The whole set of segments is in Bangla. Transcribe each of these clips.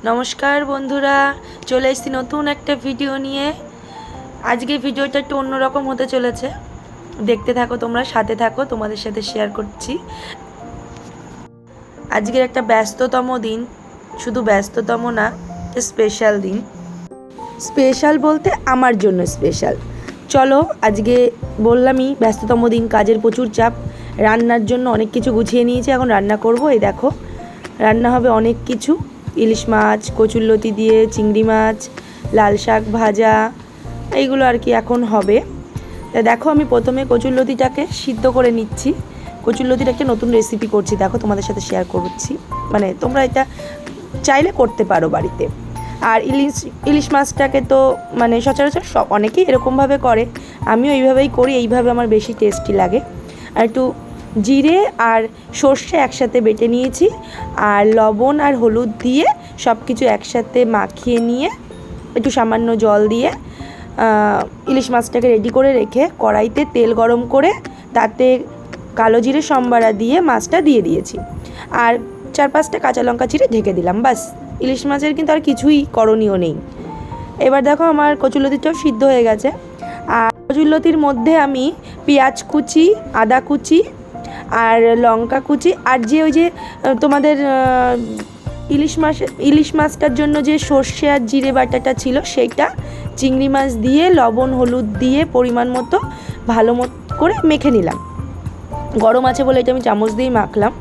নমস্কার বন্ধুরা, চলে এসেছি নতুন একটা ভিডিও নিয়ে। আজকে ভিডিওটা একটু অন্যরকম হতে চলেছে, দেখতে থাকো, তোমরা সাথে থাকো, তোমাদের সাথে শেয়ার করছি। আজকের একটা ব্যস্ততম দিন, শুধু ব্যস্ততম না, স্পেশাল দিন। স্পেশাল বলতে আমার জন্য স্পেশাল। চলো, আজকে বললামই ব্যস্ততম দিন, কাজের প্রচুর চাপ, রান্নার জন্য অনেক কিছু গুছিয়ে নিয়েছি, এখন রান্না করব। এই দেখো, রান্না হবে অনেক কিছু, ইলিশ মাছ, কচুরলতি দিয়ে চিংড়ি মাছ, লাল শাক ভাজা, এইগুলো আর কি এখন হবে। তা দেখো, আমি প্রথমে কচুরলতিটাকে সিদ্ধ করে নিচ্ছি। কচুরলতির একটা নতুন রেসিপি করছি, দেখো তোমাদের সাথে শেয়ার করছি, মানে তোমরা এটা চাইলে করতে পারো বাড়িতে। আর ইলিশ মাছটাকে তো মানে সচরাচর অনেকেই এরকমভাবে করে, আমিও এইভাবেই করি, এইভাবে আমার বেশি টেস্টি লাগে। আর একটু জিরে আর সর্ষে একসাথে বেটে নিয়েছি, আর লবণ আর হলুদ দিয়ে সব কিছু একসাথে মাখিয়ে নিয়ে একটু সামান্য জল দিয়ে ইলিশ মাছটাকে রেডি করে রেখে কড়াইতে তেল গরম করে তাতে কালো জিরে সম্বারা দিয়ে মাছটা দিয়ে দিয়েছি, আর 4-5টা কাঁচা লঙ্কা চিরে ঢেকে দিলাম। বাস, ইলিশ মাছের কিন্তু আর কিছুই করণীয় নেই। এবার দেখো, আমার কচুরলতিটাও সিদ্ধ হয়ে গেছে। আর কচুরলতির মধ্যে আমি পেঁয়াজ কুচি, আদা কুচি আর লঙ্কা কুচি, আর যে ওই যে তোমাদের ইলিশ মাছটার জন্য যে সর্ষে আর জিরে বাটাটা ছিল সেইটা, চিংড়ি মাছ দিয়ে লবণ হলুদ দিয়ে পরিমাণ মতো ভালো মতো করে মেখে নিলাম। গরম আছে বলে এটা আমি চামচ দিয়েই মাখলাম।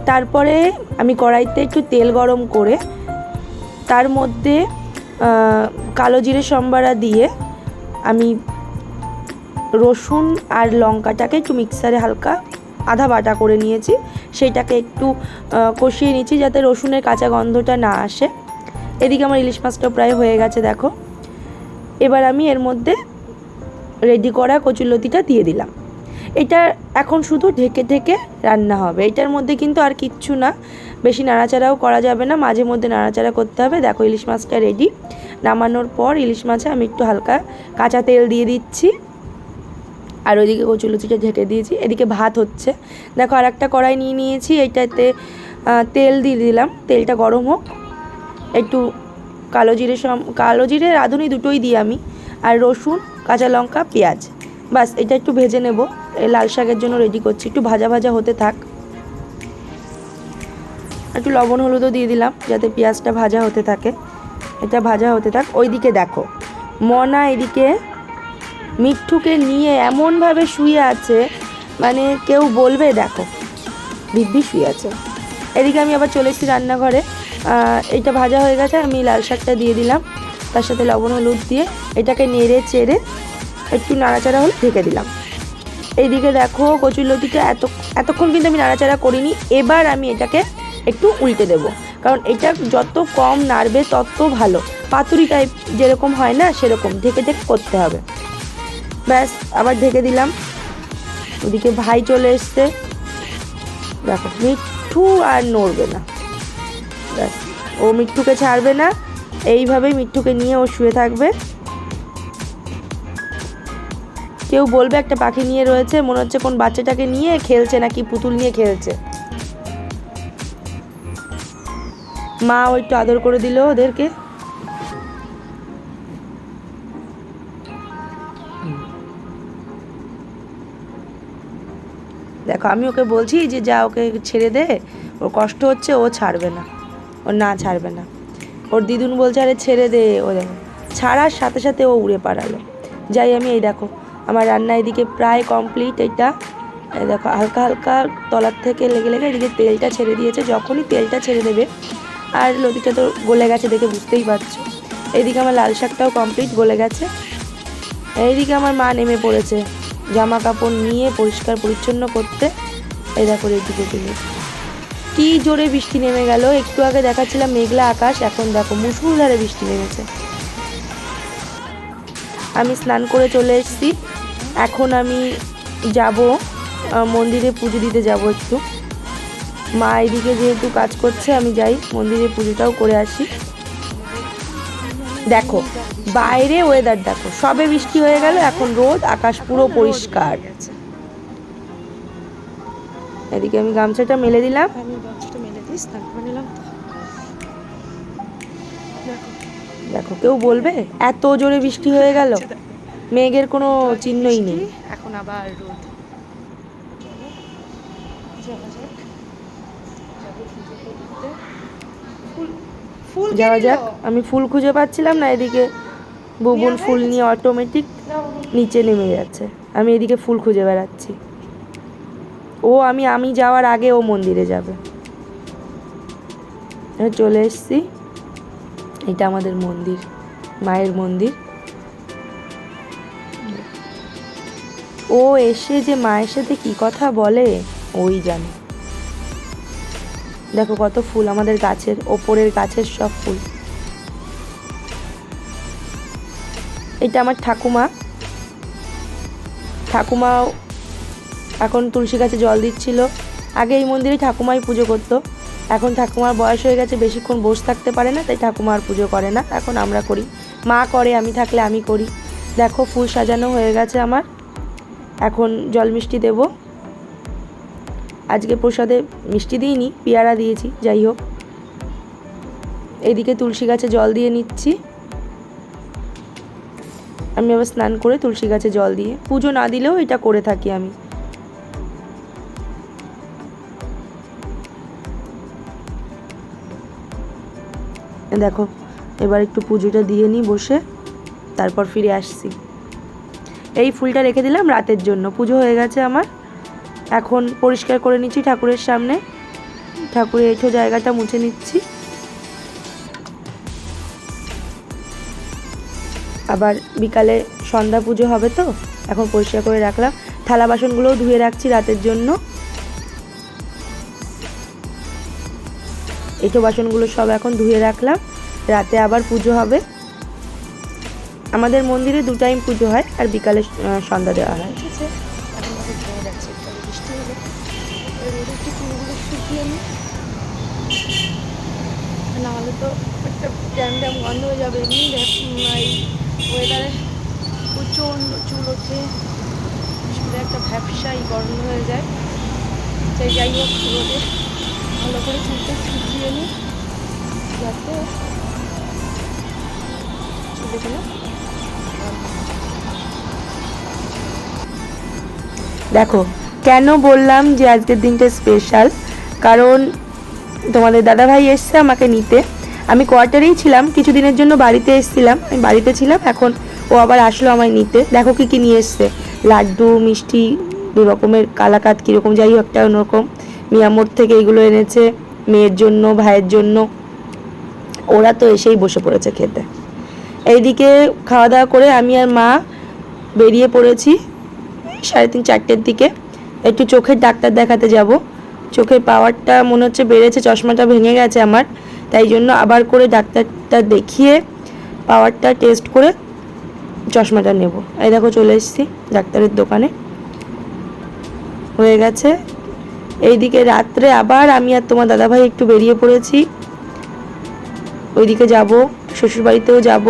তারপরে আমি কড়াইতে একটু তেল গরম করে তার মধ্যে কালো জিরে সম্বারা দিয়ে আমি রসুন আর লঙ্কাটাকে একটু মিক্সারে হালকা আধা বাটা করে নিয়েছি, সেইটাকে একটু কষিয়ে নিচ্ছি যাতে রসুনের কাঁচা গন্ধটা না আসে। এদিকে আমার ইলিশ মাছটা প্রায় হয়ে গেছে দেখো। এবার আমি এর মধ্যে রেডি করা কচুরলতিটা দিয়ে দিলাম। এটা এখন শুধু ঢেকে ঢেকে রান্না হবে, এটার মধ্যে কিন্তু আর কিচ্ছু না, বেশি নাড়াচাড়াও করা যাবে না, মাঝে মধ্যে নাড়াচাড়া করতে হবে। দেখো, ইলিশ মাছটা রেডি। নামানোর পর ইলিশ মাছে আমি একটু হালকা কাঁচা তেল দিয়ে দিচ্ছি, আর ওইদিকে কচুরলতিটা ঢেকে দিয়েছি। এদিকে ভাত হচ্ছে, দেখো আর একটা কড়াই নিয়ে নিয়েছি, এইটাতে তেল দিয়ে দিলাম, তেলটা গরম হোক, একটু কালো জিরে রাঁধুনি দুটোই দিই আমি, আর রসুন, কাঁচা লঙ্কা, পেঁয়াজ, বাস এটা একটু ভেজে নেব। লাল শাকের জন্য রেডি করছি, একটু ভাজা ভাজা হতে থাক। একটু লবণ হলুদও দিয়ে দিলাম যাতে পেঁয়াজটা ভাজা হতে থাকে, এটা ভাজা হতে থাক। ওইদিকে দেখো, মনা এদিকে মিঠুকে নিয়ে এমনভাবে শুয়ে আছে, মানে কেউ বলবে দেখো দিব্যি শুয়ে আছে। এদিকে আমি আবার চলে এসেছি রান্নাঘরে, এইটা ভাজা হয়ে গেছে, আমি লাল শাকটা দিয়ে দিলাম, তার সাথে লবণ হলুদ দিয়ে এটাকে নেড়ে চেড়ে একটু নাড়াচাড়া হলে ঢেকে দিলাম। এইদিকে দেখো, কচুরলতিটা এতক্ষণ কিন্তু আমি নাড়াচাড়া করিনি। এবার আমি এটাকে একটু উল্টে দেব, কারণ এটা যত কম নাড়বে তত ভালো, পাতুরি টাইপ যেরকম হয় না সেরকম ঢেকে ঢেকে করতে হবে। ব্যাস, আবার ঢেকে দিলাম। ওদিকে ভাই চলে এসছে, দেখো মিঠু আর নড়বে না, ব্যাস ও মিঠুকে ছাড়বে না, এইভাবেই মিঠুকে নিয়ে ও শুয়ে থাকবে। কেউ বলবে একটা পাখি নিয়ে রয়েছে, মনে হচ্ছে কোন বাচ্চাটাকে নিয়ে খেলছে নাকি পুতুল নিয়ে খেলছে। মা ও একটু আদর করে দিল ওদেরকে। দেখো, আমি ওকে বলছি যে যা ওকে ছেড়ে দে, ওর কষ্ট হচ্ছে, ও ছাড়বে না, ও না ছাড়বে না। ওর দিদুন বলছে আরে ছেড়ে দে, ও দেখো ছাড়ার সাথে সাথে ও উড়ে পালালো। যাই আমি, এই দেখো আমার রান্না এদিকে প্রায় কমপ্লিট। এটা এই দেখো হালকা হালকা তলার থেকে লেগে লেগে এদিকে তেলটা ছেড়ে দিয়েছে, যখনই তেলটা ছেড়ে দেবে, আর লতিটা তো গলে গেছে দেখে বুঝতেই পারছো। এইদিকে আমার লাল শাকটাও কমপ্লিট গলে গেছে। এইদিকে আমার মা নেমে পড়েছে জামা কাপড় নিয়ে পরিষ্কার পরিচ্ছন্ন করতে। এই দেখো এইদিকে দিকে কি জোরে বৃষ্টি নেমে গেল, একটু আগে দেখাচ্ছিলাম মেঘলা আকাশ, এখন দেখো মুষলধারে বৃষ্টি নেমেছে। আমি স্নান করে চলে এসেছি, এখন আমি যাব মন্দিরে পুজো দিতে যাব একটু। মা এদিকে যেহেতু কাজ করছে, আমি যাই মন্দিরে পুজোটাও করে আসি। দেখো বাইরে ওয়েদার দেখো, সবে বৃষ্টি হয়ে গেল, এখন রোদ, আকাশ পুরো পরিষ্কার। এদিকে আমি গামছাটা মেলে দিলাম। দেখো, কেউ বলবে এত জোরে বৃষ্টি হয়ে গেল? মেঘের কোনো চিহ্নই নেই। এখন আবার রোদ। যাওয়া যাক। আমি ফুল খুঁজে পাচ্ছিলাম না, এদিকে বুবুন ফুল নিয়ে অটোমেটিক নিচে নেমে যাচ্ছে। আমি এদিকে ফুল খুঁজে বেড়াচ্ছি। আমি যাওয়ার আগে ও মন্দিরে যাবে। চলে এসছি। এটা আমাদের মন্দির, মায়ের মন্দির। ও এসে যে মায়ের সাথে কি কথা বলে ওই জানে। দেখো কত ফুল, আমাদের গাছের ওপরের গাছের সব ফুল। এটা আমার ঠাকুমা এখন তুলসী গাছে জল দিচ্ছিল। আগে এই মন্দিরে ঠাকুমাই পুজো করতো, এখন ঠাকুমার বয়স হয়ে গেছে, বেশিক্ষণ বসে থাকতে পারে না, তাই ঠাকুমা আর পুজো করে না, এখন আমরা করি। মা করে, আমি থাকলে আমি করি। দেখো ফুল সাজানো হয়ে গেছে আমার, এখন জল মিষ্টি দেব। আজকে প্রসাদে মিষ্টি দিইনি, পেয়ারা দিয়েছি, যাই হোক। এইদিকে তুলসী গাছে জল দিয়ে নিচ্ছি। আমি আবার স্নান করে তুলসী গাছে জল দিয়ে, পুজো না দিলেও এটা করে থাকি আমি। দেখো এবার একটু পুজোটা দিয়ে নিই বসে, তারপর ফিরে আসছি। এই ফুলটা রেখে দিলাম রাতের জন্য। পুজো হয়ে গেছে আমার, এখন পরিষ্কার করে নিচ্ছি ঠাকুরের সামনে, ঠাকুরের এঁঠো জায়গাটা মুছে নিচ্ছি। আবার বিকালে সন্ধ্যা পুজো হবে, তো এখন পরিষ্কার করে রাখলাম। থালা বাসনগুলোও ধুয়ে রাখছি রাতের জন্য। এঁঠো বাসনগুলো সব এখন ধুয়ে রাখলাম, রাতে আবার পুজো হবে। আমাদের মন্দিরে 2 টাইম পুজো হয়, আর বিকালে সন্ধ্যা দেওয়া হয়। নাহলে তো একটা ড্যাম গন্ধ হয়ে যাবে। এমনি এই ওয়েদারে প্রচণ্ড চুল ওঠে, চুলে একটা ভ্যাপসাই গন্ধ হয়ে যায়। তাই যাই হোক, রোদে ভালো করে চুলটা শুকিয়ে নিই, যাতে চুলগুলো। দেখো কেন বললাম যে আজকের দিনটা স্পেশাল, কারণ তোমাদের দাদাভাই এসছে আমাকে নিতে। আমি কোয়ার্টারেই ছিলাম, কিছুদিনের জন্য বাড়িতে এসেছিলাম, আমি বাড়িতে ছিলাম, এখন ও আবার আসলো আমায় নিতে। দেখো কী কী নিয়ে এসছে, লাড্ডু, মিষ্টি, 2 রকমের কালাকাত, কীরকম যাই হোক একটা অন্যরকম। মিয়ামোড় থেকে এগুলো এনেছে মেয়ের জন্য, ভাইয়ের জন্য। ওরা তো এসেই বসে পড়েছে খেতে। এইদিকে খাওয়া দাওয়া করে আমি আর মা বেরিয়ে পড়েছি 3:30 4টের দিকে। একটু চোখের ডাক্তার দেখাতে যাব। চোখের পাওয়ারটা মনে হচ্ছে বেড়েছে, চশমাটা ভেঙে গেছে আমার, তাই জন্য আবার করে ডাক্তারটা দেখিয়ে পাওয়ারটা টেস্ট করে চশমাটা নেব। এই দেখো চলে এসেছি ডাক্তারের দোকানে, হয়ে গেছে। এইদিকে রাত্রে আবার আমি আর তোমার দাদাভাই একটু বেরিয়ে পড়েছি, ওইদিকে যাব, শ্বশুরবাড়িতেও যাব।